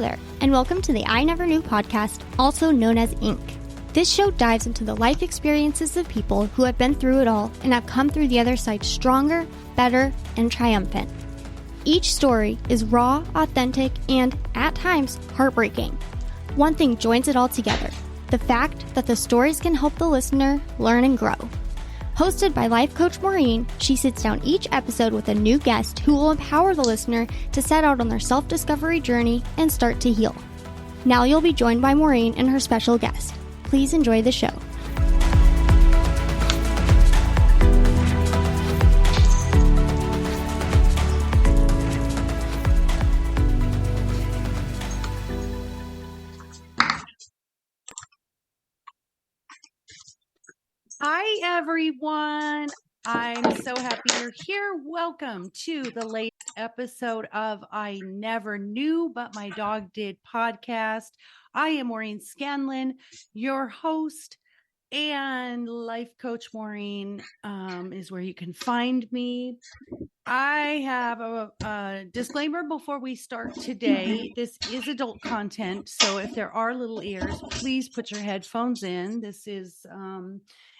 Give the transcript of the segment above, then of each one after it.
there, and welcome to the I Never Knew podcast, also known as Inc. This show dives into the life experiences of people who have been through it all and have come through the other side stronger, better, and triumphant. Each story is raw, authentic, and, at times, heartbreaking. One thing joins it all together: the fact that the stories can help the listener learn and grow. Hosted by life coach Maureen, she sits down each episode with a new guest who will empower the listener to set out on their self-discovery journey and start to heal. Now you'll be joined by Maureen and her special guest. Please enjoy the show. Hi, everyone. I'm so happy you're here. Welcome to the latest episode of I Never Knew, But My Dog Did podcast. I am Maureen Scanlon, your host, and life coach Maureen is where you can find me. I have a disclaimer before we start today. This is adult content, so if there are little ears, please put your headphones in. This is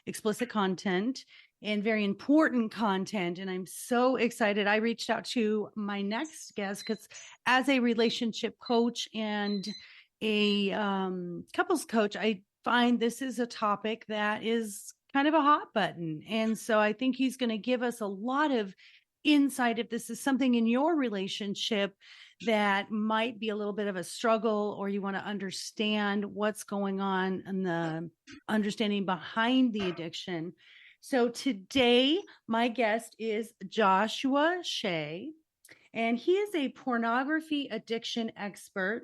explicit content and very important content, and I'm so excited. I reached out to my next guest because as a relationship coach and a couples coach, I find this is a topic that is kind of a hot button, and so I think he's going to give us a lot of insight if this is something in your relationship that might be a little bit of a struggle, or you want to understand what's going on and the understanding behind the addiction. So today, my guest is Joshua Shea, and he is a pornography addiction expert,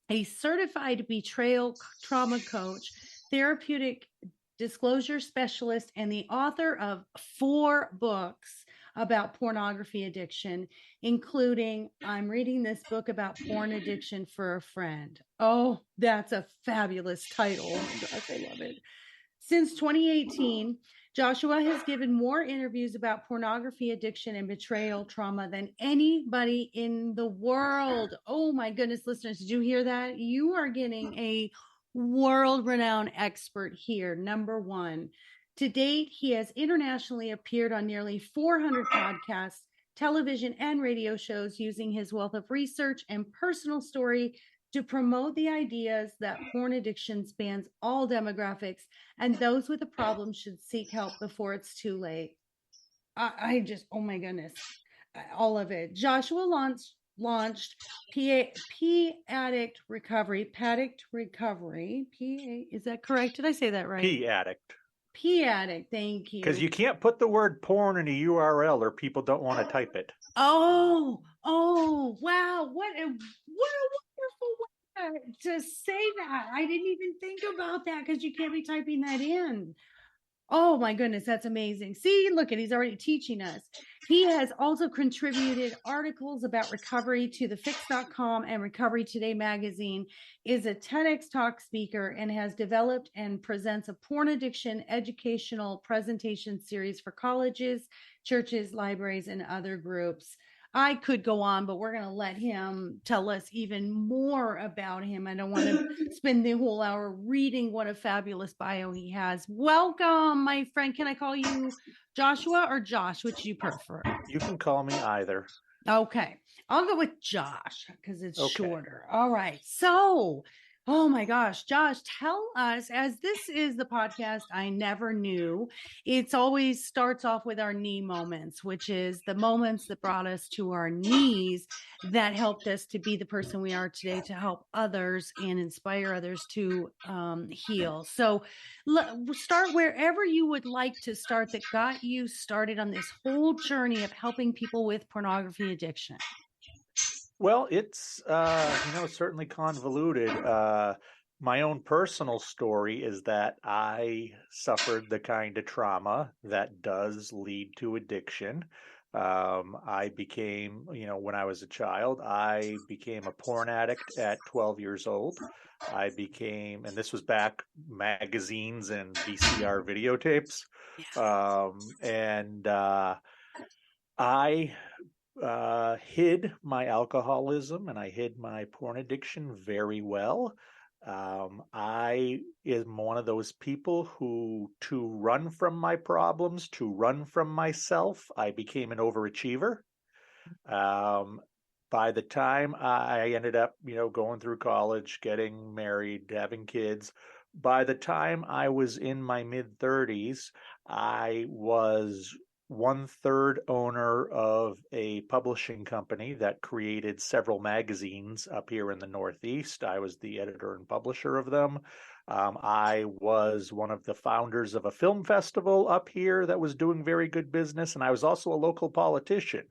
a certified betrayal trauma coach, therapeutic disclosure specialist, and the author of 4 books about pornography addiction, including I'm reading this book about porn addiction for a friend. Oh, that's a fabulous title. Oh my gosh, I love it. Since 2018, Joshua has given more interviews about pornography addiction and betrayal trauma than anybody in the world. Oh my goodness, listeners, did you hear that? You are getting a world-renowned expert here, number one. To date, he has internationally appeared on nearly 400 podcasts, television, and radio shows using his wealth of research and personal story to promote the ideas that porn addiction spans all demographics and those with a problem should seek help before it's too late. I just, oh my goodness, all of it. Joshua launched P-Addict Recovery. Is that correct? Did I say that right? P-Addict. P-Addict, thank you. Because you can't put the word porn in a URL or people don't want to type it. Oh, wow. What a wonderful way to say that. I didn't even think about that because you can't be typing that in. Oh my goodness, that's amazing. See, look at, he's already teaching us. He has also contributed articles about recovery to thefix.com and Recovery Today magazine, is a TEDx talk speaker, and has developed and presents a porn addiction educational presentation series for colleges, churches, libraries, and other groups. I could go on, but we're going to let him tell us even more about him. I don't want to spend the whole hour reading what a fabulous bio he has. Welcome, my friend. Can I call you Joshua or Josh? Which do you prefer? You can call me either. Okay. I'll go with Josh because it's Okay. shorter. All right. So, oh my gosh, Josh, tell us, as this is the podcast I Never Knew, it's always starts off with our knee moments, which is the moments that brought us to our knees that helped us to be the person we are today, to help others and inspire others to heal. So start wherever you would like to start that got you started on this whole journey of helping people with pornography addiction. Well, it's, certainly convoluted. My own personal story is that I suffered the kind of trauma that does lead to addiction. I became, when I was a child, I became a porn addict at 12 years old. I became, and this was back magazines and VCR videotapes. Yeah. I hid my alcoholism and I hid my porn addiction very well. I am one of those people who, to run from my problems, to run from myself, I became an overachiever. Um, by the time I ended up, going through college, getting married, having kids, by the time I was in my mid 30s, I was one third owner of a publishing company that created several magazines up here in the Northeast. I was the editor and publisher of them. I was one of the founders of a film festival up here that was doing very good business, and I was also a local politician.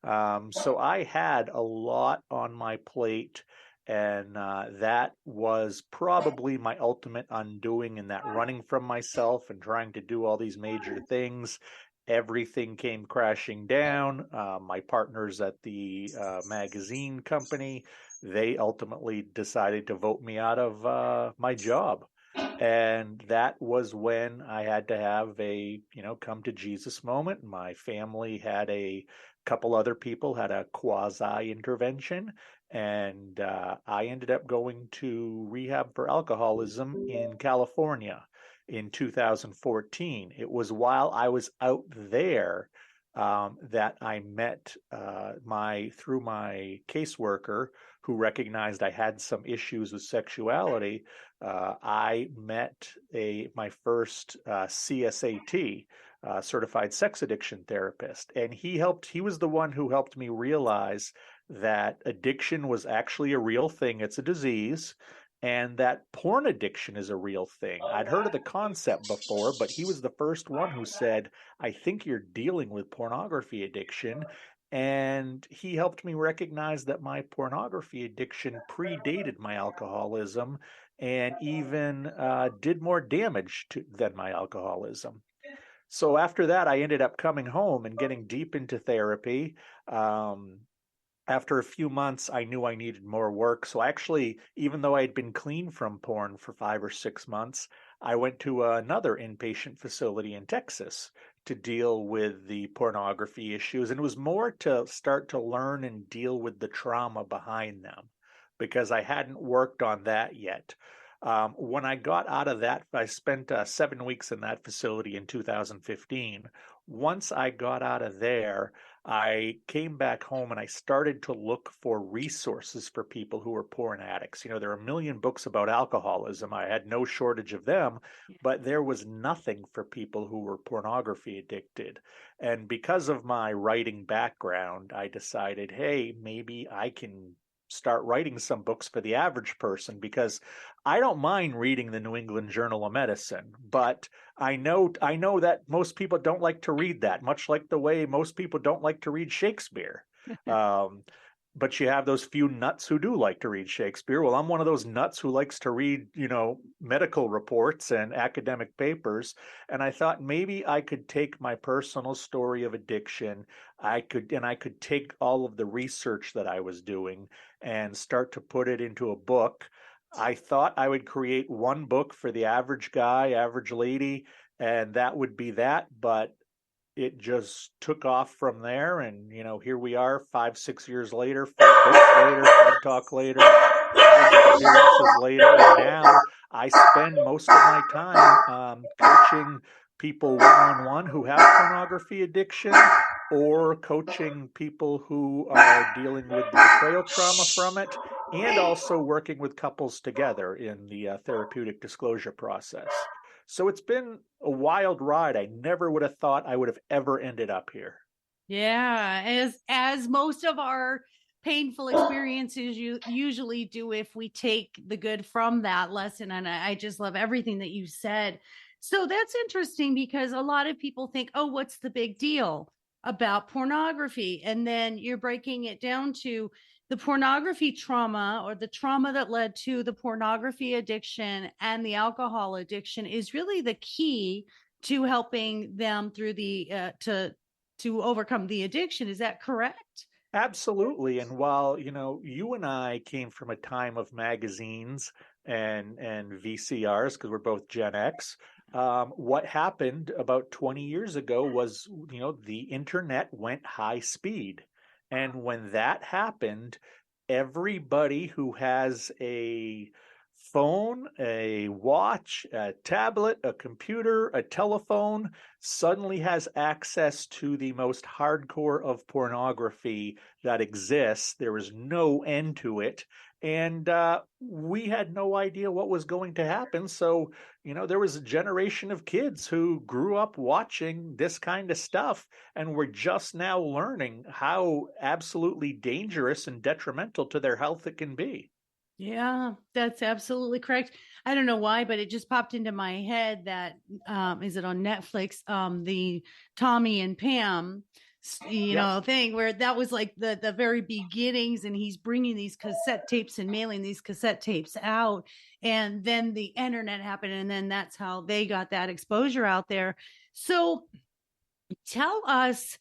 So I had a lot on my plate, and that was probably my ultimate undoing in that running from myself and trying to do all these major things. Everything came crashing down. My partners at the magazine company, they ultimately decided to vote me out of my job. And that was when I had to have a, come to Jesus moment. My family had a couple other people had a quasi intervention, and I ended up going to rehab for alcoholism in California in 2014. It was while I was out there that I met through my caseworker, who recognized I had some issues with sexuality. I met my first CSAT, certified sex addiction therapist. And he was the one who helped me realize that addiction was actually a real thing. It's a disease. And that porn addiction is a real thing. I'd heard of the concept before, but he was the first one who said, I think you're dealing with pornography addiction. And he helped me recognize that my pornography addiction predated my alcoholism and even did more damage than my alcoholism. So after that, I ended up coming home and getting deep into therapy. Um, After a few months, I knew I needed more work. So actually, even though I had been clean from porn for 5 or 6 months, I went to another inpatient facility in Texas to deal with the pornography issues. And it was more to start to learn and deal with the trauma behind them because I hadn't worked on that yet. When I got out of that, I spent 7 weeks in that facility in 2015. Once I got out of there, I came back home and I started to look for resources for people who are porn addicts. There are a million books about alcoholism. I had no shortage of them, but there was nothing for people who were pornography addicted. And because of my writing background, I decided, hey, maybe I can start writing some books for the average person because I don't mind reading the New England Journal of Medicine, but I know that most people don't like to read that, much like the way most people don't like to read Shakespeare. Um, but you have those few nuts who do like to read Shakespeare. Well, I'm one of those nuts who likes to read, medical reports and academic papers. And I thought maybe I could take my personal story of addiction. I could take all of the research that I was doing and start to put it into a book. I thought I would create one book for the average guy, average lady, and that would be that. But it just took off from there. And, here we are 5, 6 years later, 4 books later, TED Talk later, hundreds of appearances later. And now I spend most of my time coaching people one on one who have pornography addiction or coaching people who are dealing with the betrayal trauma from it, and also working with couples together in the therapeutic disclosure process. So it's been a wild ride. I never would have thought I would have ever ended up here. Yeah, as most of our painful experiences you usually do if we take the good from that lesson. And I just love everything that you said. So that's interesting because a lot of people think, oh, what's the big deal about pornography? And then you're breaking it down to the pornography trauma, or the trauma that led to the pornography addiction and the alcohol addiction, is really the key to helping them through the to overcome the addiction. Is that correct? Absolutely. And while, you and I came from a time of magazines and VCRs because we're both Gen X, what happened about 20 years ago was, the internet went high speed. And when that happened, everybody who has a phone, a watch, a tablet, a computer, a telephone suddenly has access to the most hardcore of pornography that exists. There is no end to it. And we had no idea what was going to happen. So, there was a generation of kids who grew up watching this kind of stuff and were just now learning how absolutely dangerous and detrimental to their health it can be. Yeah, that's absolutely correct. I don't know why, but it just popped into my head that is it on Netflix? The Tommy and Pam, Yep. thing where that was like the very beginnings, and he's bringing these cassette tapes and mailing these cassette tapes out, and then the internet happened, and then that's how they got that exposure out there. So tell us,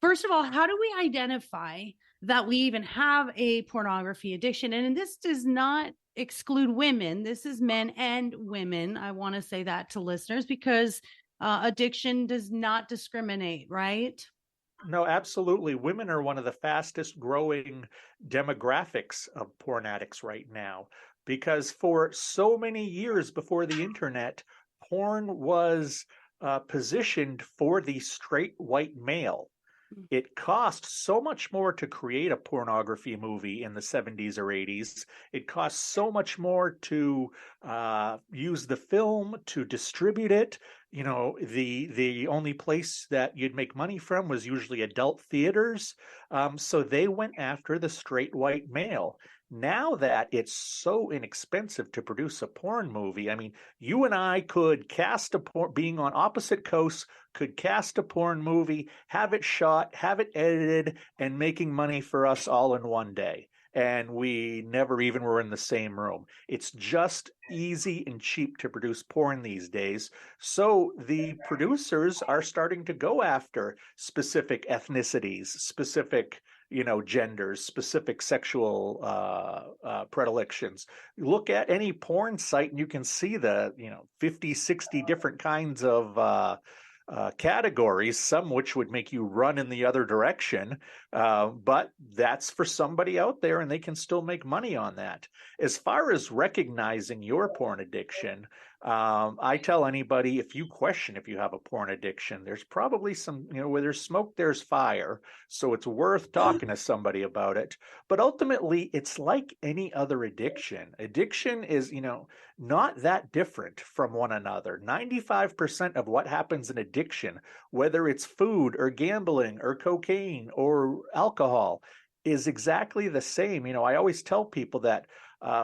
first of all, how do we identify that we even have a pornography addiction? And this does not exclude women. This is men and women. I want to say that to listeners because addiction does not discriminate, right? No, absolutely. Women are one of the fastest growing demographics of porn addicts right now because for so many years before the internet, porn was positioned for the straight white male. It cost so much more to create a pornography movie in the 70s or 80s. It cost so much more to use the film, to distribute it. The only place that you'd make money from was usually adult theaters. So they went after the straight white male. Now that it's so inexpensive to produce a porn movie, I mean, you and I could cast a porn, being on opposite coasts, could cast a porn movie, have it shot, have it edited, and making money for us all in one day. And we never even were in the same room. It's just easy and cheap to produce porn these days. So the producers are starting to go after specific ethnicities, specific genders, specific sexual predilections. Look at any porn site and you can see the 50, 60 different kinds of categories, some which would make you run in the other direction. But that's for somebody out there and they can still make money on that. As far as recognizing your porn addiction, I tell anybody, if you question if you have a porn addiction, there's probably some, where there's smoke, there's fire. So it's worth talking to somebody about it. But ultimately, it's like any other addiction. Addiction is, not that different from one another. 95% of what happens in addiction, whether it's food or gambling or cocaine or alcohol, is exactly the same. I always tell people that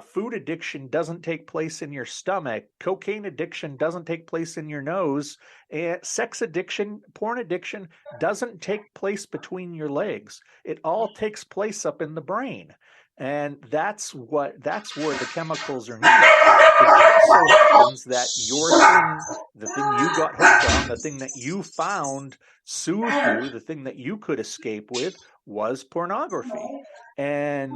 food addiction doesn't take place in your stomach. Cocaine addiction doesn't take place in your nose. And sex addiction, porn addiction doesn't take place between your legs. It all takes place up in the brain. And that's where the chemicals are needed. It just so happens that your thing, the thing you got hooked on, the thing that you found soothed you, the thing that you could escape with was pornography. And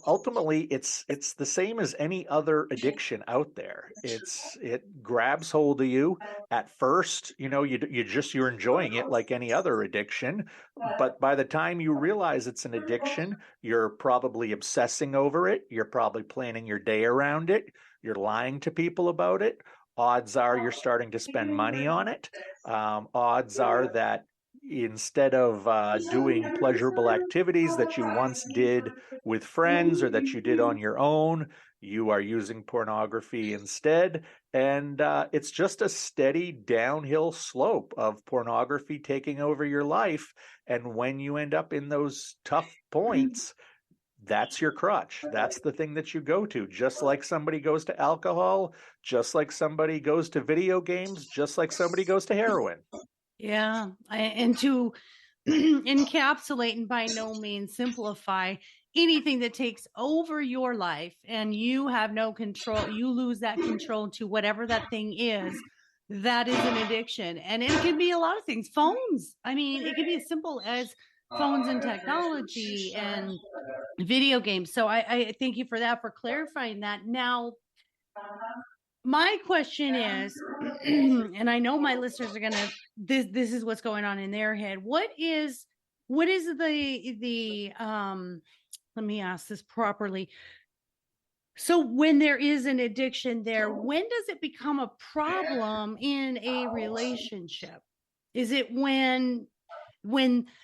ultimately it's the same as any other addiction out there. It grabs hold of you at first. You're enjoying it like any other addiction, but by the time you realize it's an addiction, you're probably obsessing over it, you're probably planning your day around it, you're lying to people about it. Odds are you're starting to spend money on it. Odds are that instead of doing pleasurable activities that you once did with friends or that you did on your own, you are using pornography instead. And it's just a steady downhill slope of pornography taking over your life. And when you end up in those tough points, that's your crutch. That's the thing that you go to. Just like somebody goes to alcohol, just like somebody goes to video games, just like somebody goes to heroin. Yeah. And to encapsulate and by no means simplify, anything that takes over your life and you have no control, you lose that control to whatever that thing is. That is an addiction. And it can be a lot of things. Phones. I mean, it can be as simple as phones and technology and video games. So I thank you for that, for clarifying that. Now, my question is, and I know my listeners are gonna, this is what's going on in their head. What is what is the let me ask this properly. So when there is an addiction there, when does it become a problem in a relationship? Is it when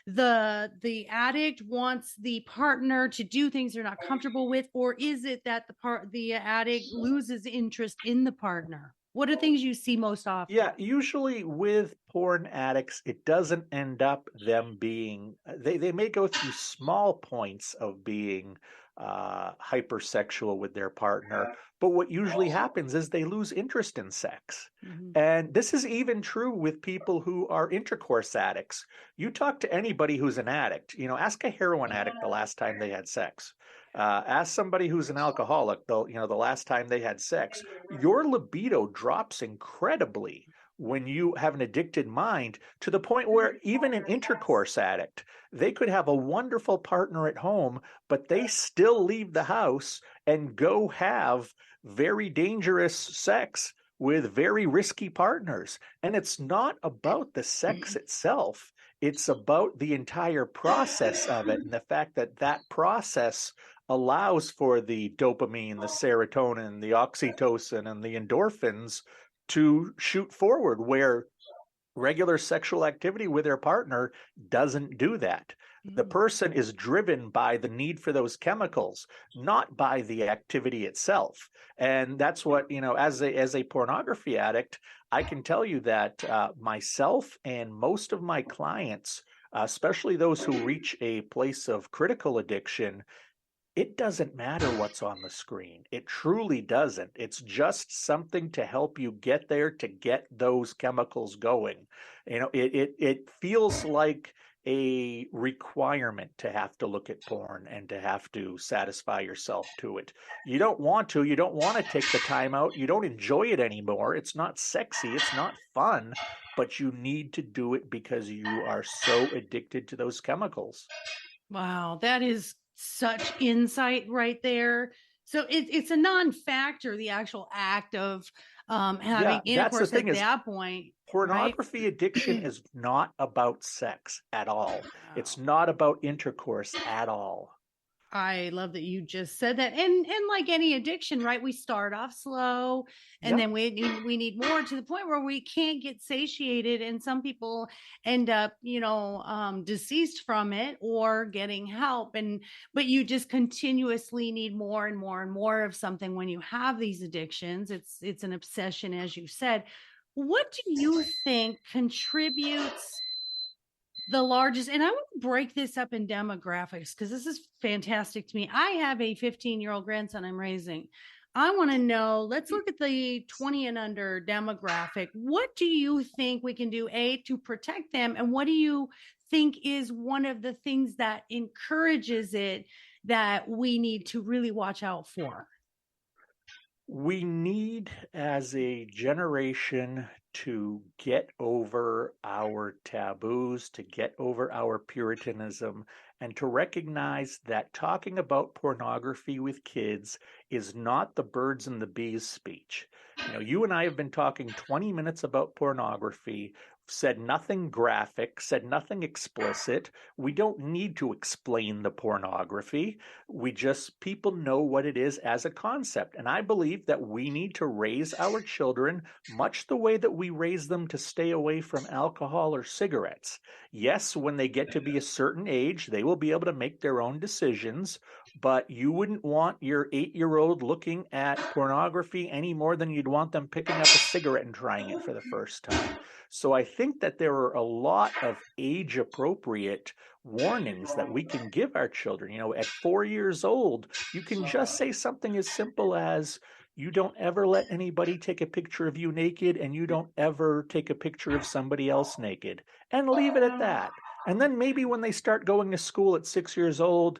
the addict wants the partner to do things they're not comfortable with, or is it that the addict loses interest in the partner? What are things you see most often? Yeah, usually with porn addicts, it doesn't end up them being, they may go through small points of being hypersexual with their partner, but what usually happens is they lose interest in sex. Mhm. And this is even true with people who are intercourse addicts. You talk to anybody who's an addict, ask a heroin addict the last time they had sex. Ask somebody who's an alcoholic, the last time they had sex. Your libido drops incredibly when you have an addicted mind, to the point where even an intercourse addict, they could have a wonderful partner at home, but they still leave the house and go have very dangerous sex with very risky partners. And it's not about the sex itself. It's about the entire process of it, and the fact that that process allows for the dopamine, the serotonin, the oxytocin, and the endorphins to shoot forward, where regular sexual activity with their partner doesn't do that. The person is driven by the need for those chemicals, not by the activity itself. And that's what, as a pornography addict, I can tell you that myself and most of my clients, especially those who reach a place of critical addiction, it doesn't matter what's on the screen. It truly doesn't. It's just something to help you get there, to get those chemicals going. It feels like a requirement to have to look at porn and to have to satisfy yourself to it. You don't want to. You don't want to take the time out. You don't enjoy it anymore. It's not sexy. It's not fun, but you need to do it because you are so addicted to those chemicals. Wow, that is such insight right there. So it's a non-factor, the actual act of Yeah, having that's the intercourse thing at is, that point, right? pornography addiction is not about sex at all. It's Wow. not about intercourse at all. I love that you just said that. And like any addiction, right? We start off slow and Yep. then we need more, to the point where we can't get satiated, and some people end up, deceased from it or getting help. But you just continuously need more and more and more of something when you have these addictions. It's an obsession, as you said. What do you think contributes the largest? And I want to break this up in demographics because this is fantastic to me. I have a 15-year-old grandson I'm raising. I want to know, let's look at the 20 and under demographic. What do you think we can do, to protect them? And what do you think is one of the things that encourages it that we need to really watch out for? We need, as a generation, to get over our taboos, to get over our Puritanism, and to recognize that talking about pornography with kids is not the birds and the bees speech. You and I have been talking 20 minutes about pornography, said nothing graphic, said nothing explicit. We don't need to explain the pornography. People know what it is as a concept. And I believe that we need to raise our children much the way that we raise them to stay away from alcohol or cigarettes. Yes, when they get to be a certain age, they will be able to make their own decisions, but you wouldn't want your 8-year-old looking at pornography any more than you'd want them picking up a cigarette and trying it for the first time. So I think that there are a lot of age appropriate warnings that we can give our children. At 4 years old, you can just say something as simple as, you don't ever let anybody take a picture of you naked, and you don't ever take a picture of somebody else naked, and leave it at that. And then maybe when they start going to school at 6 years old,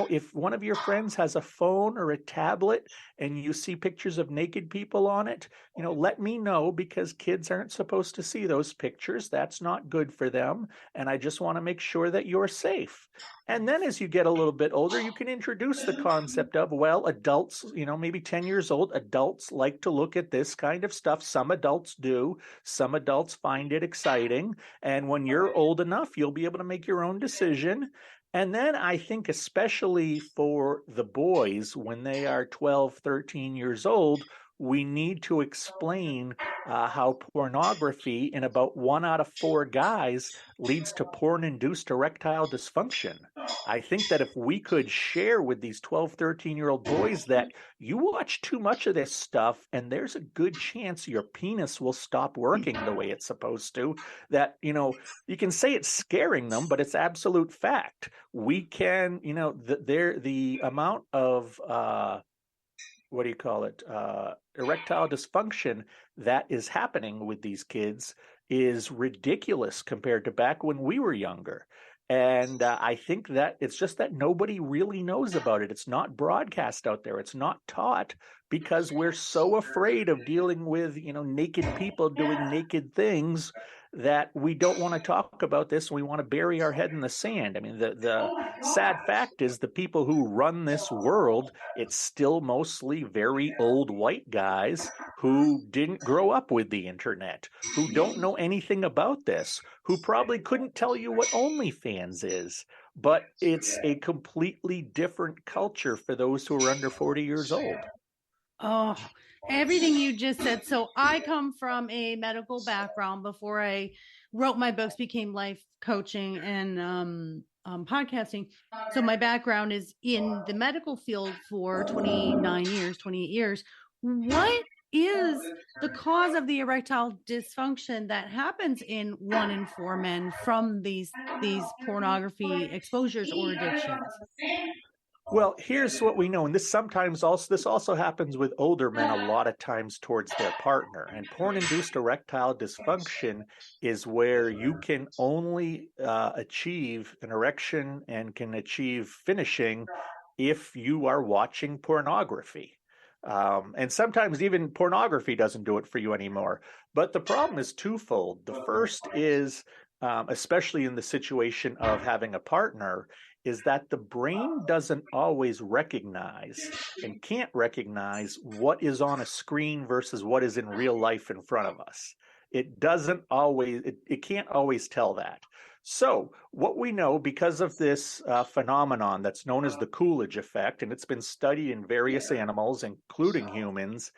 if one of your friends has a phone or a tablet and you see pictures of naked people on it, let me know, because kids aren't supposed to see those pictures. That's not good for them. And I just want to make sure that you're safe. And then as you get a little bit older, you can introduce the concept of, well, adults, maybe 10 years old, adults like to look at this kind of stuff. Some adults do. Some adults find it exciting. And when you're old enough, you'll be able to make your own decision. And then I think, especially for the boys, when they are 12, 13 years old, we need to explain how pornography in about 1 out of 4 guys leads to porn-induced erectile dysfunction. I think that if we could share with these 12, 13-year-old boys that you watch too much of this stuff and there's a good chance your penis will stop working the way it's supposed to, that, you can say it's scaring them, but it's absolute fact. We can, the amount of, what do you call it? Erectile dysfunction that is happening with these kids is ridiculous compared to back when we were younger. And I think that it's just that nobody really knows about it. It's not broadcast out there. It's not taught because we're so afraid of dealing with, naked people doing naked things that we don't want to talk about this. We want to bury our head in the sand. I mean, the sad fact is the people who run this world, it's still mostly very old white guys who didn't grow up with the internet, who don't know anything about this, who probably couldn't tell you what OnlyFans is. But it's a completely different culture for those who are under 40 years old. Oh, everything you just said. So I come from a medical background. Before I wrote my books, became life coaching and podcasting. So my background is in the medical field for 29 years, 28 years. What is the cause of the erectile dysfunction that happens in 1 in 4 men from these pornography exposures or addictions? Well, here's what we know, and this also happens with older men a lot of times towards their partner. And porn-induced erectile dysfunction is where you can only achieve an erection and can achieve finishing if you are watching pornography. And sometimes even pornography doesn't do it for you anymore. But the problem is twofold. The first is, especially in the situation of having a partner, is that the brain doesn't always recognize and can't recognize what is on a screen versus what is in real life in front of us. It can't always tell that. So what we know, because of this phenomenon that's known as the Coolidge effect, and it's been studied in various animals, including humans,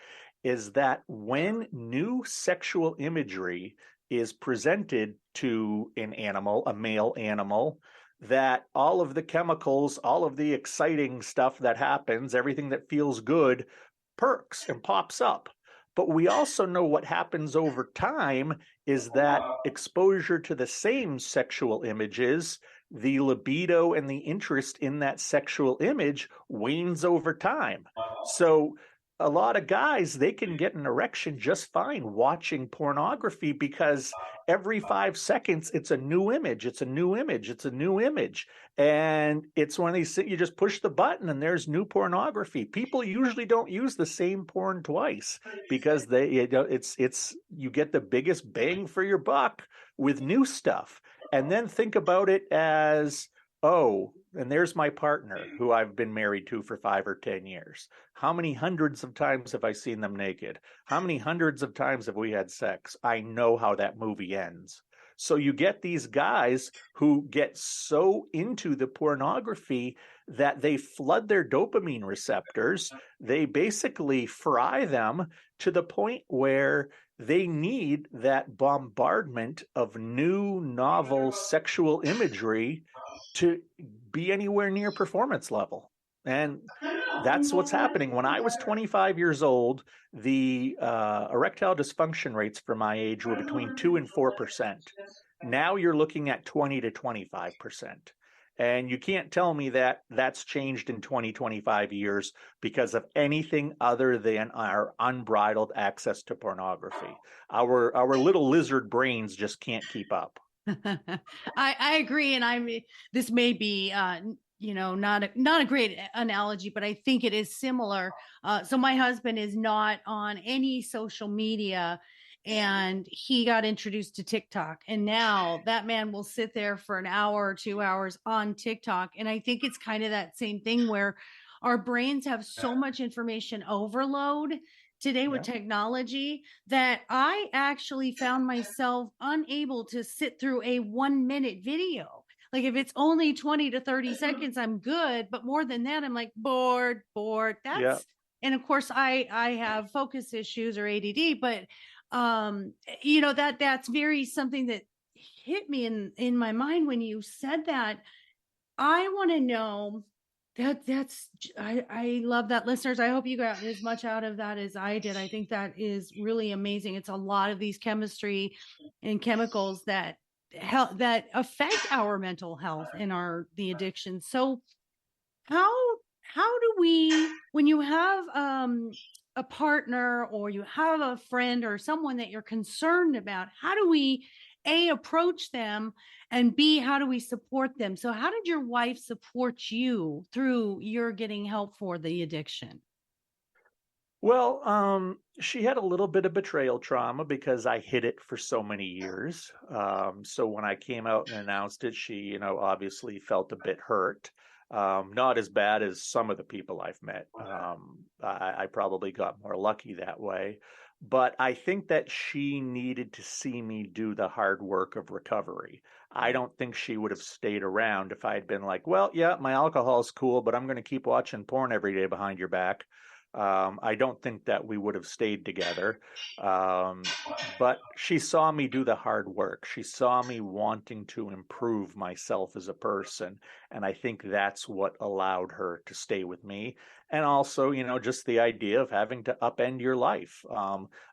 is that when new sexual imagery is presented to an animal, a male animal, that all of the chemicals, all of the exciting stuff that happens, everything that feels good, perks and pops up. But we also know what happens over time is that exposure to the same sexual images, the libido and the interest in that sexual image wanes over time. So a lot of guys, they can get an erection just fine watching pornography because every 5 seconds, it's a new image. It's a new image. It's a new image. And it's one of these things, you just push the button and there's new pornography. People usually don't use the same porn twice because you get the biggest bang for your buck with new stuff. And then think about it as, oh, and there's my partner who I've been married to for 5 or 10 years. How many hundreds of times have I seen them naked? How many hundreds of times have we had sex? I know how that movie ends. So you get these guys who get so into the pornography that they flood their dopamine receptors. They basically fry them to the point where they need that bombardment of new, novel sexual imagery to be anywhere near performance level. And that's what's happening. When I was 25 years old, the erectile dysfunction rates for my age were between 2 and 4%. Now you're looking at 20 to 25%. And you can't tell me that that's changed in 20, 25 years because of anything other than our unbridled access to pornography. Our little lizard brains just can't keep up. I agree. And this may be, not a great analogy, but I think it is similar. So my husband is not on any social media. and he got introduced to TikTok. And now that man will sit there for an hour or 2 hours on TikTok. And I think it's kind of that same thing where our brains have so much information overload today with technology that I actually found myself unable to sit through a 1 minute video. Like if it's only 20 to 30 seconds, I'm good. But more than that, I'm like bored. Yeah. And of course I have focus issues or ADD, but that's very something that hit me in my mind when you said that. I want to know I love that, listeners. I hope you got as much out of that as I did. I think that is really amazing. It's a lot of these chemistry and chemicals that that affect our mental health and the addiction. So how how do we, when you have a partner or you have a friend or someone that you're concerned about, how do we approach them, and B, how do we support them? So how did your wife support you through your getting help for the addiction? Well, she had a little bit of betrayal trauma because I hid it for so many years. So when I came out and announced it, she, obviously felt a bit hurt. Not as bad as some of the people I've met. I probably got more lucky that way. But I think that she needed to see me do the hard work of recovery. I don't think she would have stayed around if I had been like, well, yeah, my alcohol's cool, but I'm going to keep watching porn every day behind your back. I don't think that we would have stayed together. But she saw me do the hard work. She saw me wanting to improve myself as a person. And I think that's what allowed her to stay with me. And also, just the idea of having to upend your life.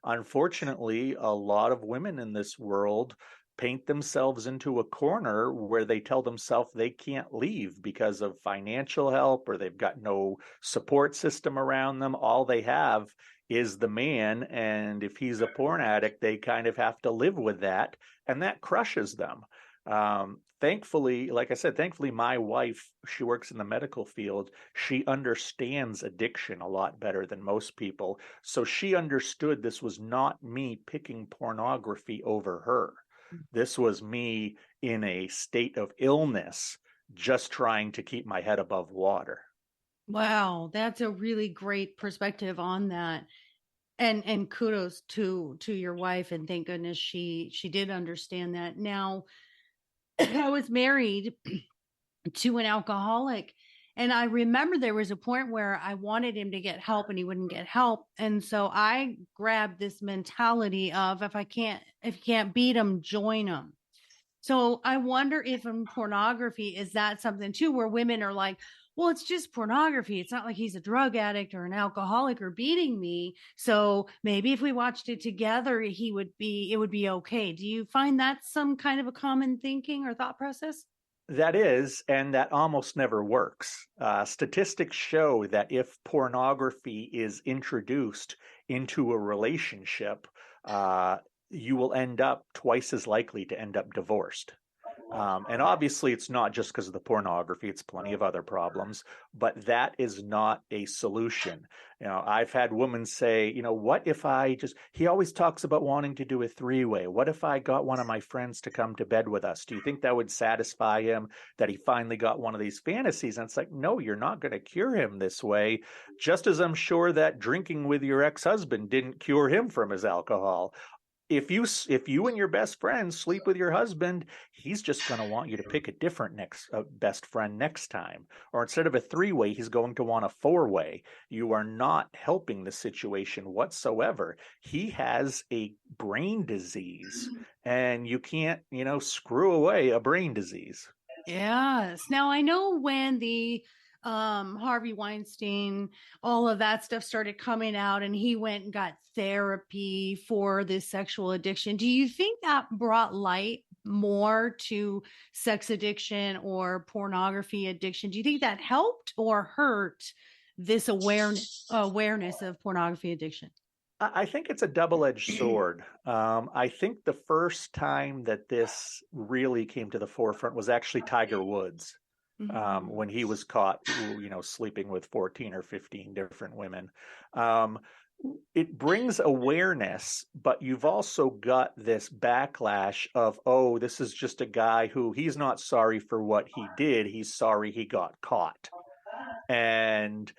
Unfortunately, a lot of women in this world paint themselves into a corner where they tell themselves they can't leave because of financial help, or they've got no support system around them. All they have is the man. And if he's a porn addict, they kind of have to live with that. And that crushes them. Thankfully, like I said, thankfully, my wife, she works in the medical field. She understands addiction a lot better than most people. So she understood this was not me picking pornography over her. This was me in a state of illness, just trying to keep my head above water. Wow, that's a really great perspective on that. And kudos to your wife, and thank goodness she did understand that. Now, I was married to an alcoholic, and I remember there was a point where I wanted him to get help and he wouldn't get help. And so I grabbed this mentality of if you can't beat them, join them. So I wonder if in pornography, is that something too, where women are like, well, it's just pornography. It's not like he's a drug addict or an alcoholic or beating me. So maybe if we watched it together, it would be okay. Do you find that's some kind of a common thinking or thought process? That is, and that almost never works. Statistics show that if pornography is introduced into a relationship, you will end up twice as likely to end up divorced. And obviously, it's not just because of the pornography, it's plenty of other problems, but that is not a solution. I've had women say, what if he always talks about wanting to do a three-way. What if I got one of my friends to come to bed with us? Do you think that would satisfy him, that he finally got one of these fantasies? And it's like, no, you're not going to cure him this way. Just as I'm sure that drinking with your ex-husband didn't cure him from his alcohol. If you and your best friend sleep with your husband, he's just going to want you to pick a different next best friend next time. Or instead of a three-way, he's going to want a four-way. You are not helping the situation whatsoever. He has a brain disease, and you can't, screw away a brain disease. Yes. Now I know when the Harvey Weinstein, all of that stuff started coming out and he went and got therapy for this sexual addiction. Do you think that brought light more to sex addiction or pornography addiction? Do you think that helped or hurt this awareness of pornography addiction? I think it's a double-edged sword. I think the first time that this really came to the forefront was actually Tiger Woods, when he was caught, sleeping with 14 or 15 different women. it brings awareness, but you've also got this backlash of, oh, this is just a guy who he's not sorry for what he did. He's sorry he got caught. And,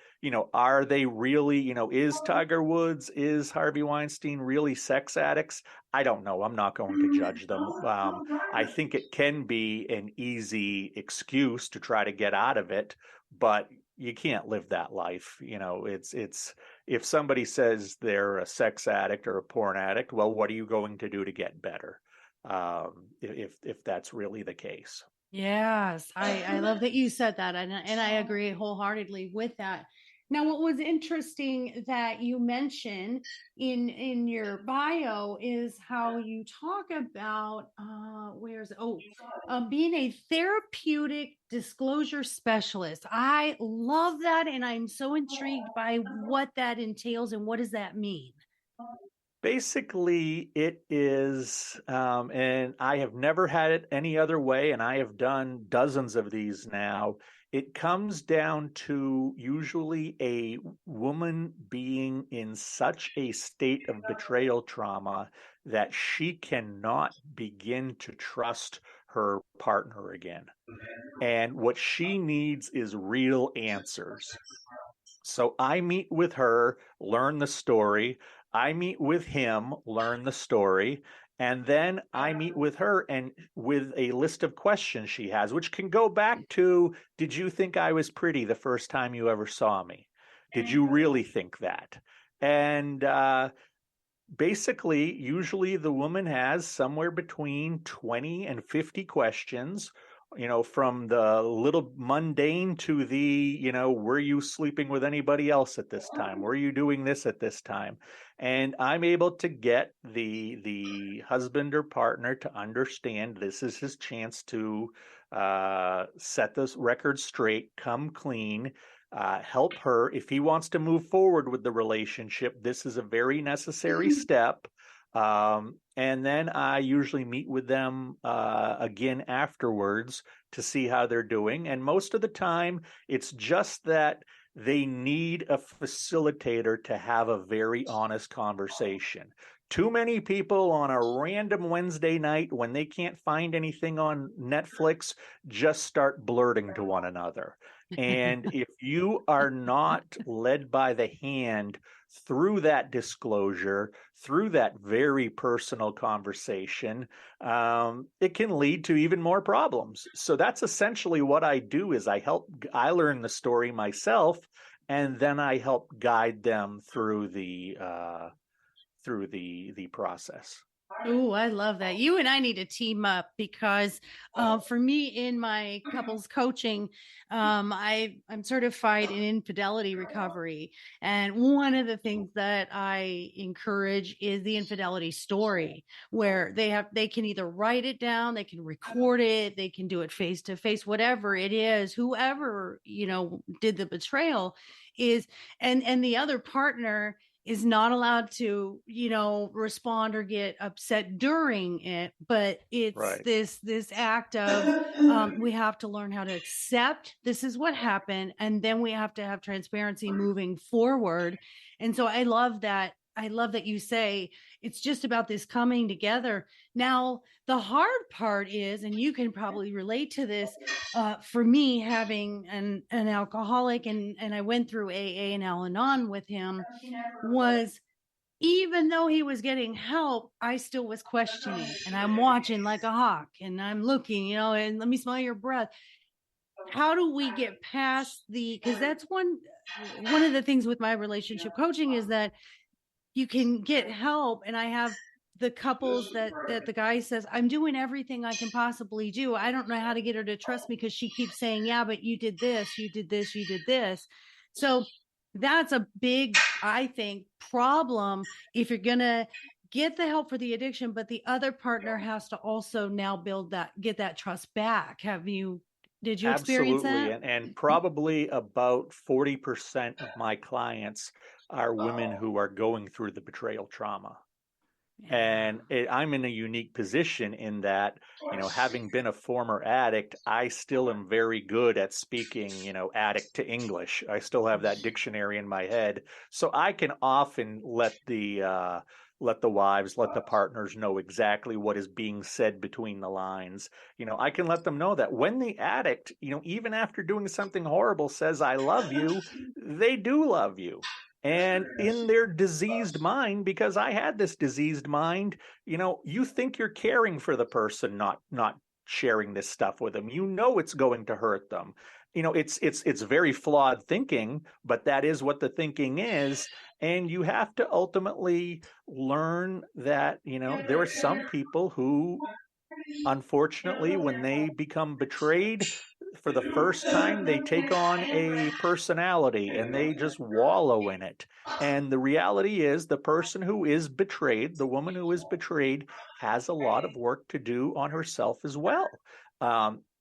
are they really, is Tiger Woods, is Harvey Weinstein really sex addicts? I don't know. I'm not going to judge them. I think it can be an easy excuse to try to get out of it, but you can't live that life. It's if somebody says they're a sex addict or a porn addict, well, what are you going to do to get better? If that's really the case. Yes, I love that you said that, and I agree wholeheartedly with that. Now, what was interesting that you mentioned in your bio is how you talk about being a therapeutic disclosure specialist. I love that, and I'm so intrigued by what that entails and what does that mean? Basically, it is, and I have never had it any other way, and I have done dozens of these now. It comes down to usually a woman being in such a state of betrayal trauma that she cannot begin to trust her partner again. And what she needs is real answers. So I meet with her, learn the story. I meet with him, learn the story. And then I meet with her and with a list of questions she has, which can go back to, did you think I was pretty the first time you ever saw me? Did you really think that? And basically, usually the woman has somewhere between 20 and 50 questions, from the little mundane to the, were you sleeping with anybody else at this time? Were you doing this at this time? And I'm able to get the husband or partner to understand this is his chance to set this record straight, come clean, help her. If he wants to move forward with the relationship, this is a very necessary step. And then I usually meet with them again afterwards to see how they're doing. And most of the time, it's just that they need a facilitator to have a very honest conversation. Too many people on a random Wednesday night when they can't find anything on Netflix just start blurting to one another. And if you are not led by the hand through that disclosure, through that very personal conversation, it can lead to even more problems. So that's essentially what I do is I learn the story myself, and then I help guide them through the process. Oh, I love that. You and I need to team up because for me in my couples coaching, I'm certified in infidelity recovery. And one of the things that I encourage is the infidelity story, where they can either write it down, they can record it, they can do it face to face, whatever it is, whoever, did the betrayal is, and the other partner is not allowed to, respond or get upset during it, but it's Right. this act of we have to learn how to accept this is what happened, and then we have to have transparency moving forward. And so I love that. I love that you say it's just about this coming together. Now, the hard part is, and you can probably relate to this, for me having an alcoholic, and I went through AA and Al-Anon with him, was even though he was getting help, I still was questioning, and I'm watching like a hawk, and I'm looking, and let me smell your breath. How do we get past because that's one of the things with my relationship coaching is that you can get help. And I have the couples that the guy says, I'm doing everything I can possibly do. I don't know how to get her to trust me because she keeps saying, yeah, but you did this, you did this, you did this. So that's a big, I think, problem if you're going to get the help for the addiction, but the other partner has to also now get that trust back. Did you experience Absolutely. that? And probably about 40% of my clients are women who are going through the betrayal trauma. And Yeah. I'm in a unique position in that, having been a former addict, I still am very good at speaking, addict to English. I still have that dictionary in my head. So I can often let the wives, let the partners know exactly what is being said between the lines. I can let them know that when the addict, even after doing something horrible, says, I love you, they do love you. And in their diseased mind, because I had this diseased mind, you think you're caring for the person, not sharing this stuff with them. It's going to hurt them. It's very flawed thinking, but that is what the thinking is. And you have to ultimately learn that, there are some people who, unfortunately, when they become betrayed for the first time, they take on a personality and they just wallow in it. And the reality is, the person who is betrayed, the woman who is betrayed, has a lot of work to do on herself as well.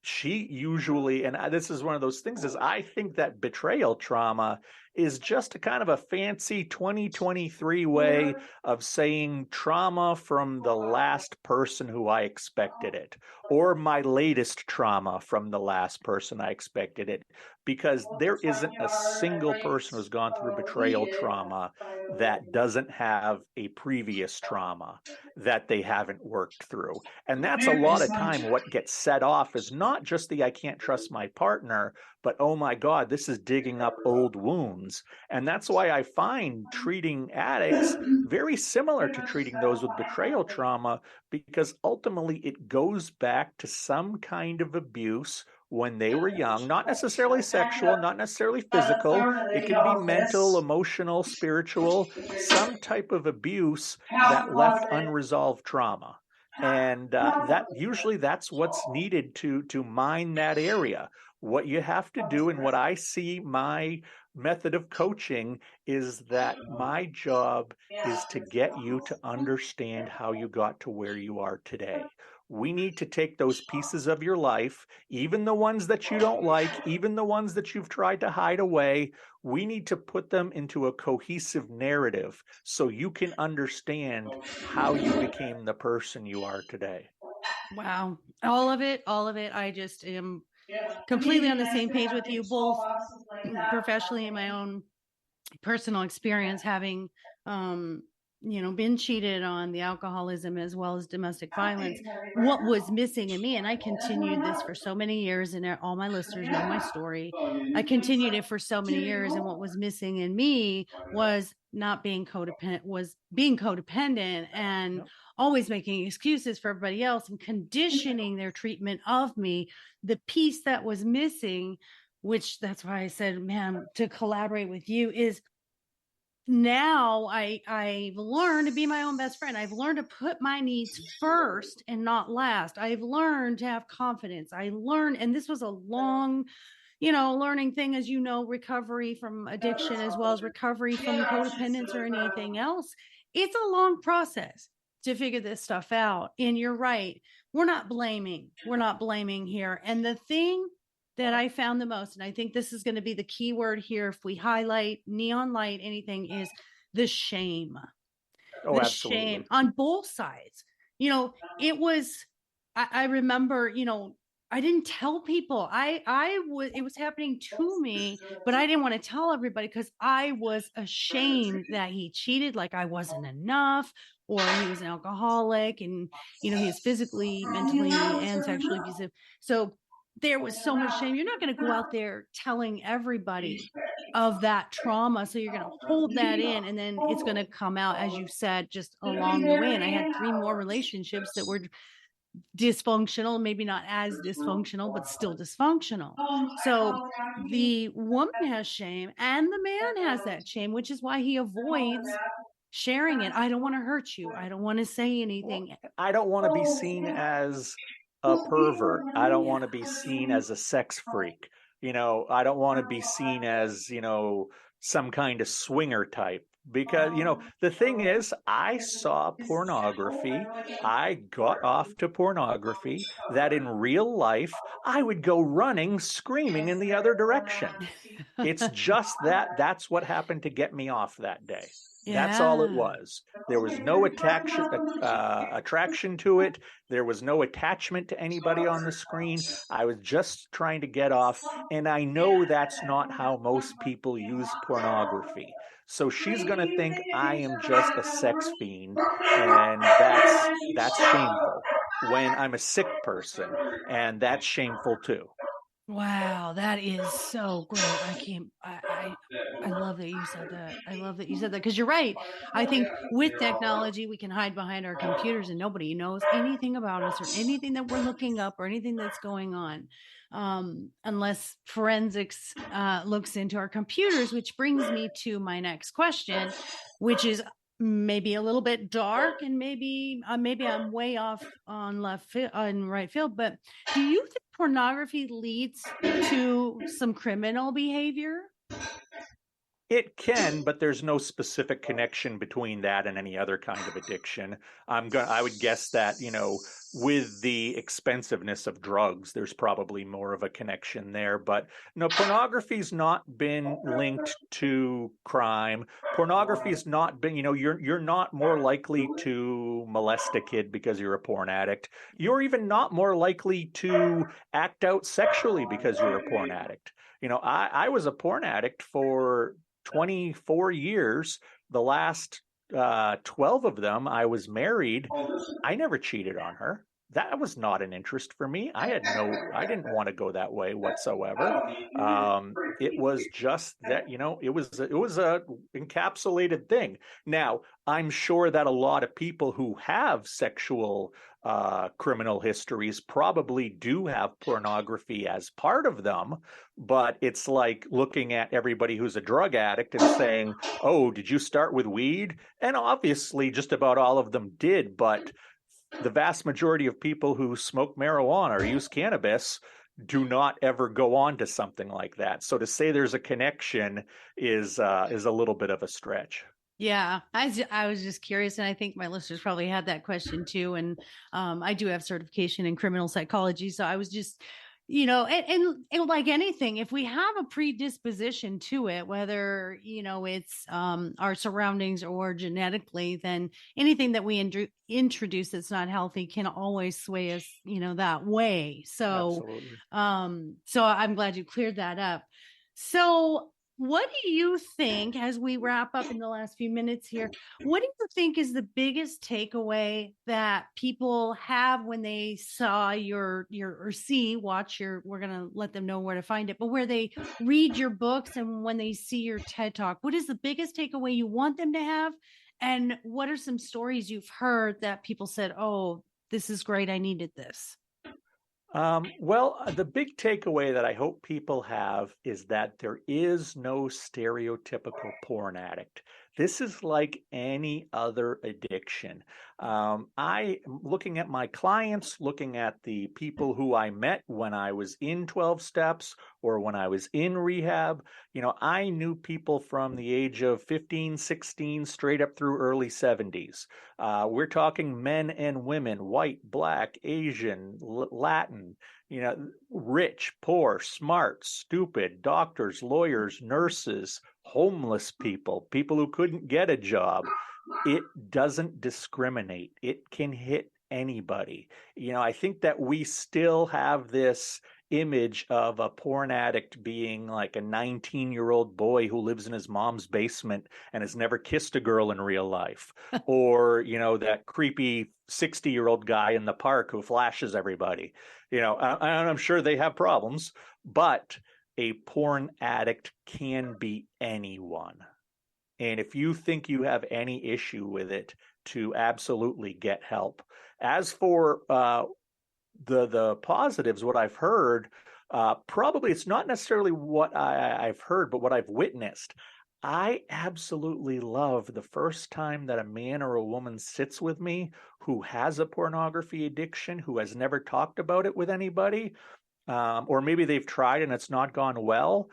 She usually, and this is one of those things, is I think that betrayal trauma is just a kind of a fancy 2023 way of saying trauma from the last person who I expected it, or my latest trauma from the last person I expected it, because there isn't a single person who's gone through betrayal trauma that doesn't have a previous trauma that they haven't worked through. And that's a lot of time what gets set off is not just the I can't trust my partner, but oh my God, this is digging up old wounds. And that's why I find treating addicts very similar to treating those with betrayal trauma, because ultimately it goes back to some kind of abuse when they were young, not necessarily sexual, not necessarily physical. It can be mental, emotional, spiritual, some type of abuse that left unresolved trauma. And that's what's needed to mine that area. What you have to do, and what I see my method of coaching, is that my job is to get you to understand how you got to where you are today. We need to take those pieces of your life, even the ones that you don't like, even the ones that you've tried to hide away. We need to put them into a cohesive narrative so you can understand how you became the person you are today. Wow. All of it, all of it. I just am completely on the same page with you, both professionally and my own personal experience, having been cheated on, the alcoholism as well as domestic violence. What was missing in me, and I continued this for so many years, and all my listeners know my story. I continued it for so many years, and what was missing in me was not being codependent, was being codependent, and Yep. always making excuses for everybody else and conditioning their treatment of me. The piece that was missing, which that's why I said, man, to collaborate with you, is now I've learned to be my own best friend. I've learned to put my needs first and not last. I've learned to have confidence. I learned, and this was a long, learning thing, as recovery from addiction as well as recovery from codependence or anything else. It's a long process to figure this stuff out. And you're right. We're not blaming. We're not blaming here. And the thing that I found the most, and I think this is going to be the key word here, if we highlight neon light anything, is the shame. Oh, The shame absolutely. on both sides. It was, I remember, I didn't tell people. It was happening to me, but I didn't want to tell everybody because I was ashamed that he cheated, like I wasn't enough, or he was an alcoholic, and he was physically, mentally, and sexually abusive. So there was so much shame. You're not going to go out there telling everybody of that trauma. So you're going to hold that in, and then it's going to come out, as you said, just along the way. And I had 3 more relationships that were dysfunctional, maybe not as dysfunctional, but still dysfunctional. So the woman has shame and the man has that shame, which is why he avoids sharing it. I don't want to hurt you. I don't want to say Well, anything. I don't want to be seen as a pervert. I don't want Yeah. to be seen as a sex freak. I don't want to be seen as, some kind of swinger type. Because, the thing is, I saw pornography. I got off to pornography that in real life, I would go running, screaming in the other direction. It's just that's what happened to get me off that day. That's all it Yeah. was. There was no attraction to it. There was no attachment to anybody on the screen. I was just trying to get off. And I know that's not how most people use pornography. So she's going to think I am just a sex fiend. And that's shameful when I'm a sick person. And that's shameful too. Wow, that is so great. I love that you said that. I love that you said that because you're right. I think with technology, we can hide behind our computers and nobody knows anything about us or anything that we're looking up or anything that's going on. Unless forensics looks into our computers, which brings me to my next question, which is maybe a little bit dark and maybe I'm way off on right field, but do you think pornography leads to some criminal behavior? It can, but there's no specific connection between that and any other kind of addiction. I would guess that, with the expensiveness of drugs, there's probably more of a connection there. But no, pornography's not been linked to crime. Pornography's not been, you're not more likely to molest a kid because you're a porn addict. You're even not more likely to act out sexually because you're a porn addict. I was a porn addict for 24 years. The last 12 of them, I was married. I never cheated on her. That was not an interest for me. I didn't want to go that way whatsoever. It was just that, it was a encapsulated thing. Now, I'm sure that a lot of people who have sexual criminal histories probably do have pornography as part of them, but it's like looking at everybody who's a drug addict and saying, oh, did you start with weed? And obviously just about all of them did, but the vast majority of people who smoke marijuana or use cannabis do not ever go on to something like that. So to say there's a connection is a little bit of a stretch. Yeah, I was just curious, and I think my listeners probably had that question too. And I do have certification in criminal psychology, so I was just, and like anything, if we have a predisposition to it, whether it's our surroundings or genetically, then anything that we introduce that's not healthy can always sway us, that way. So, Absolutely. so I'm glad you cleared that up. So what do you think, as we wrap up in the last few minutes here, what do you think is the biggest takeaway that people have when they saw we're going to let them know where to find it, but where they read your books and when they see your TED Talk, what is the biggest takeaway you want them to have? And what are some stories you've heard that people said, oh, this is great, I needed this? Well, the big takeaway that I hope people have is that there is no stereotypical porn addict. This is like any other addiction. I am looking at my clients, looking at the people who I met when I was in 12 steps or when I was in rehab. I knew people from the age of 15, 16, straight up through early 70s. We're talking men and women, white, black, Asian, Latin, rich, poor, smart, stupid, doctors, lawyers, nurses, homeless people, people who couldn't get a job. It doesn't discriminate. It can hit anybody. I think that we still have this image of a porn addict being like a 19-year-old boy who lives in his mom's basement and has never kissed a girl in real life, or that creepy 60-year-old guy in the park who flashes everybody. I'm sure they have problems, but a porn addict can be anyone. And if you think you have any issue with it, to absolutely get help. As for the positives, what I've heard, probably it's not necessarily what I've heard, but what I've witnessed. I absolutely love the first time that a man or a woman sits with me who has a pornography addiction, who has never talked about it with anybody, or maybe they've tried and it's not gone well.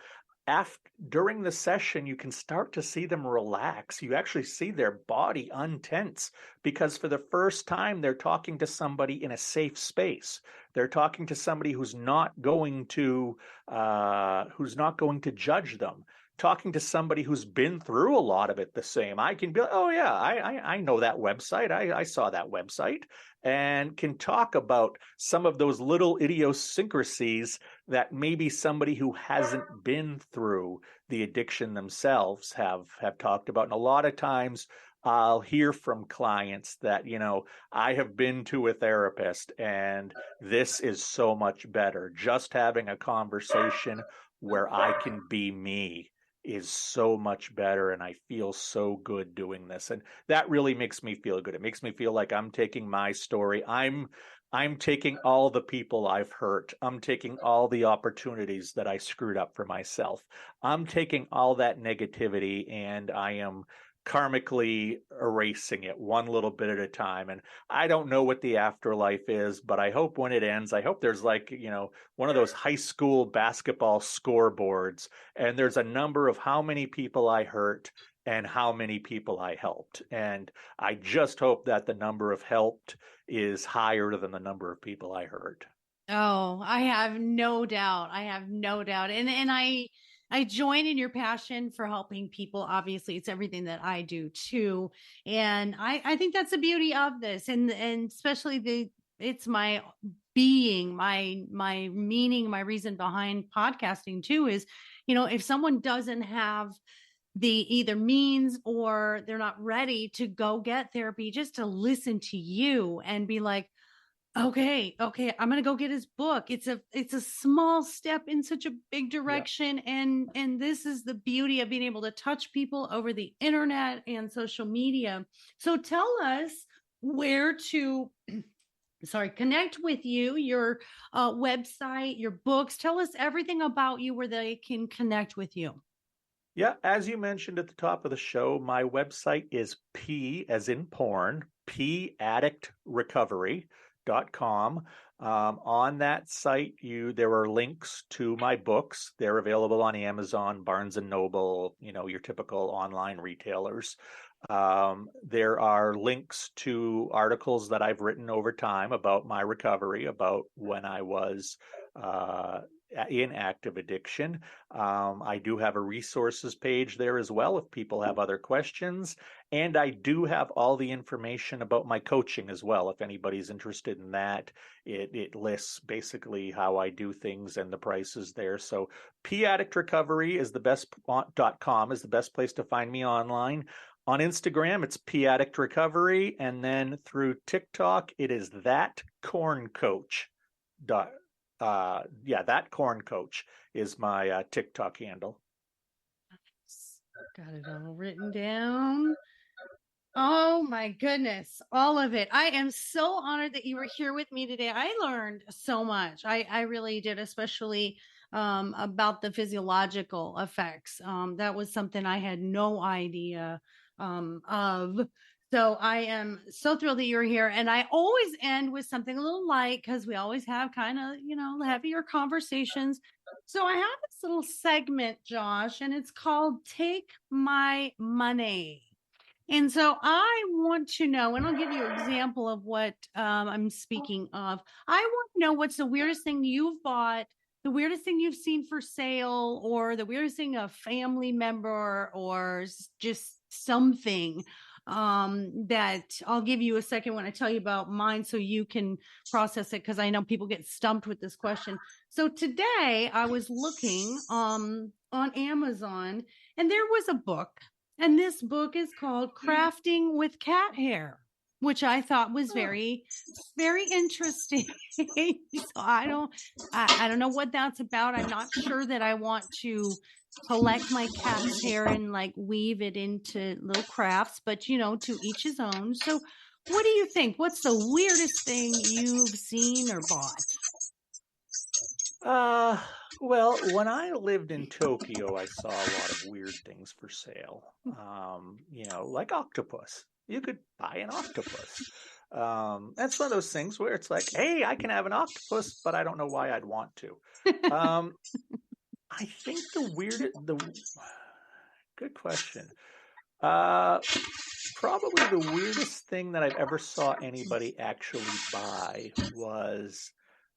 during the session, you can start to see them relax. You actually see their body untense because for the first time, they're talking to somebody in a safe space. They're talking to somebody who's not going to judge them. Talking to somebody who's been through a lot of it the same. I can be like, oh yeah, I know that website. I saw that website, and can talk about some of those little idiosyncrasies that maybe somebody who hasn't been through the addiction themselves have talked about. And a lot of times I'll hear from clients that, I have been to a therapist and this is so much better. Just having a conversation where I can be me is so much better, and I feel so good doing this. And that really makes me feel good. It makes me feel like I'm taking my story. I'm taking all the people I've hurt. I'm taking all the opportunities that I screwed up for myself. I'm taking all that negativity and I am karmically erasing it one little bit at a time. And I don't know what the afterlife is, but I hope when it ends, I hope there's like, one of those high school basketball scoreboards, and there's a number of how many people I hurt and how many people I helped. And I just hope that the number of helped is higher than the number of people I hurt. Oh, I have no doubt. I have no doubt. And I join in your passion for helping people. Obviously, it's everything that I do too. And I think that's the beauty of this. And especially it's my being, my meaning, my reason behind podcasting too is, if someone doesn't have the either means or they're not ready to go get therapy, just to listen to you and be like, okay, I'm gonna go get his book. It's a small step in such a big direction, and this is the beauty of being able to touch people over the internet and social media. So tell us where to connect with you, your website, your books. Tell us everything about you where they can connect with you. Yeah, as you mentioned at the top of the show, my website is P as in porn, paddictrecovery.com. On that site, there are links to my books. They're available on Amazon, Barnes and Noble, your typical online retailers. There are links to articles that I've written over time about my recovery, about when I was in active addiction. I do have a resources page there as well if people have other questions. And I do have all the information about my coaching as well. If anybody's interested in that, it lists basically how I do things and the prices there. So paddictrecovery is the best.com is the best place to find me online. On Instagram, it's paddictrecovery, and then through TikTok, it is that corn coach. That corn coach is my TikTok handle. Got it all written down. Oh my goodness, all of it. I am so honored that you were here with me today. I learned so much. I really did, especially about the physiological effects. That was something I had no idea of. So I am so thrilled that you're here. And I always end with something a little light because we always have kind of, heavier conversations. So I have this little segment, Josh, and it's called Take My Money. And so I want to know, and I'll give you an example of what I'm speaking of. I want to know what's the weirdest thing you've bought, the weirdest thing you've seen for sale, or the weirdest thing a family member or just something that I'll give you a second when I tell you about mine so you can process it, because I know people get stumped with this question. So today I was looking on Amazon, and there was a book. And this book is called Crafting with Cat Hair, which I thought was very, very interesting. So I don't know what that's about. I'm not sure that I want to collect my cat's hair and like weave it into little crafts, but to each his own. So what do you think? What's the weirdest thing you've seen or bought? Well, when I lived in Tokyo, I saw a lot of weird things for sale. Like octopus. You could buy an octopus. That's one of those things where it's like, hey, I can have an octopus, but I don't know why I'd want to. I think good question. Probably the weirdest thing that I've ever saw anybody actually buy was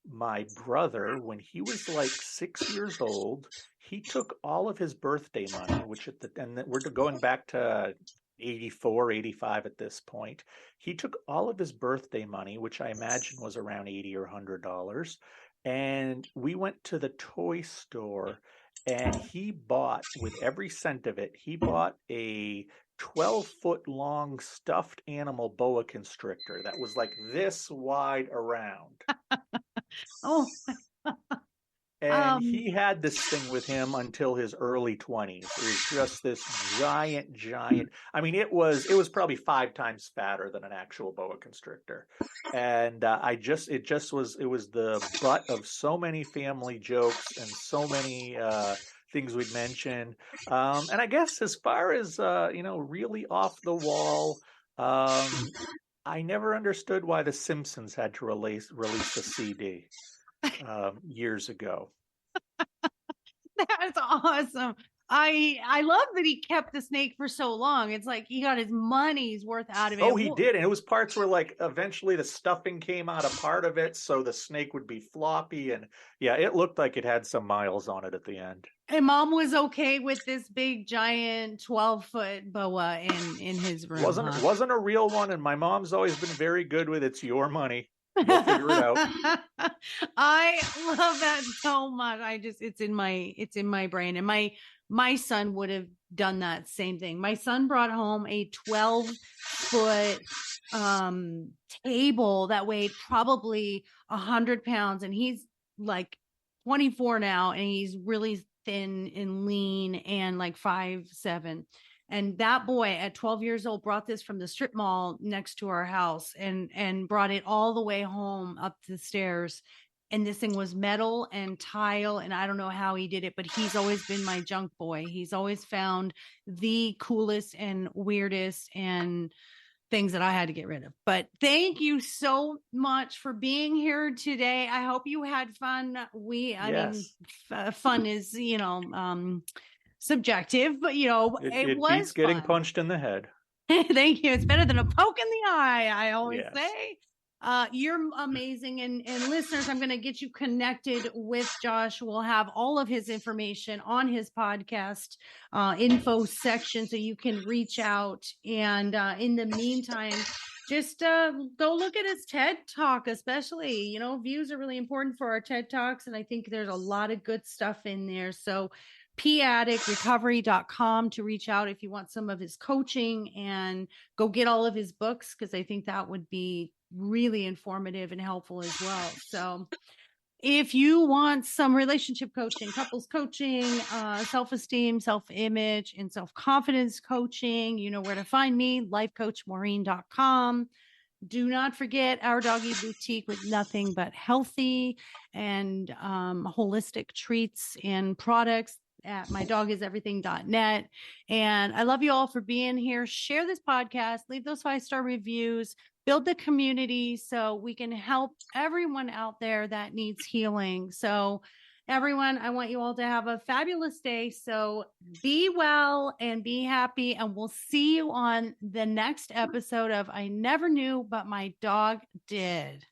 my brother when he was like 6 years old. He took all of his birthday money, we're going back to 84, 85 at this point. He took all of his birthday money, which I imagine was around 80 or $100, and we went to the toy store and he bought, with every cent of it, he bought a 12-foot long stuffed animal boa constrictor that was like this wide around. Oh, And he had this thing with him until his early 20s. It was just this giant. I mean, it was probably 5 times fatter than an actual boa constrictor. And it was the butt of so many family jokes and so many things we'd mention. And I guess as far as really off the wall, I never understood why The Simpsons had to release a CD years ago. that's awesome. I love that he kept the snake for so long. It's like he got his money's worth out of it. Oh, he did. And it was parts where like eventually the stuffing came out of part of it, so the snake would be floppy. And yeah, it looked like it had some miles on it at the end. And Mom was okay with this big giant 12-foot boa in his room. Wasn't a real one, and my mom's always been very good with it's your money. You'll figure it out. I love that so much. It's in my brain. And my son would have done that same thing. My son brought home a 12-foot table that weighed probably 100 pounds. And he's like 24 now, and he's really thin and lean and like 5'7". And that boy at 12 years old brought this from the strip mall next to our house and brought it all the way home up the stairs. And this thing was metal and tile. And I don't know how he did it, but he's always been my junk boy. He's always found the coolest and weirdest and things that I had to get rid of. But thank you so much for being here today. I hope you had fun. Fun is, subjective, but it was beats getting fun. punched in the head. Thank you. It's better than a poke in the eye, I always Yes. say. You're amazing. And listeners, I'm going to get you connected with Josh. We'll have all of his information on his podcast info section so you can reach out. And in the meantime, just go look at his TED Talk, especially. Views are really important for our TED Talks. And I think there's a lot of good stuff in there. So paddictrecovery.com to reach out if you want some of his coaching, and go get all of his books, because I think that would be really informative and helpful as well. So if you want some relationship coaching, couples coaching, self-esteem, self-image, and self-confidence coaching, you know where to find me, lifecoachmaureen.com. Do not forget our doggy boutique with nothing but healthy and holistic treats and products at mydogiseverything.net. And I love you all for being here. Share this podcast, leave those 5-star reviews, build the community so we can help everyone out there that needs healing. So everyone, I want you all to have a fabulous day. So be well and be happy. And we'll see you on the next episode of I Never Knew, But My Dog Did.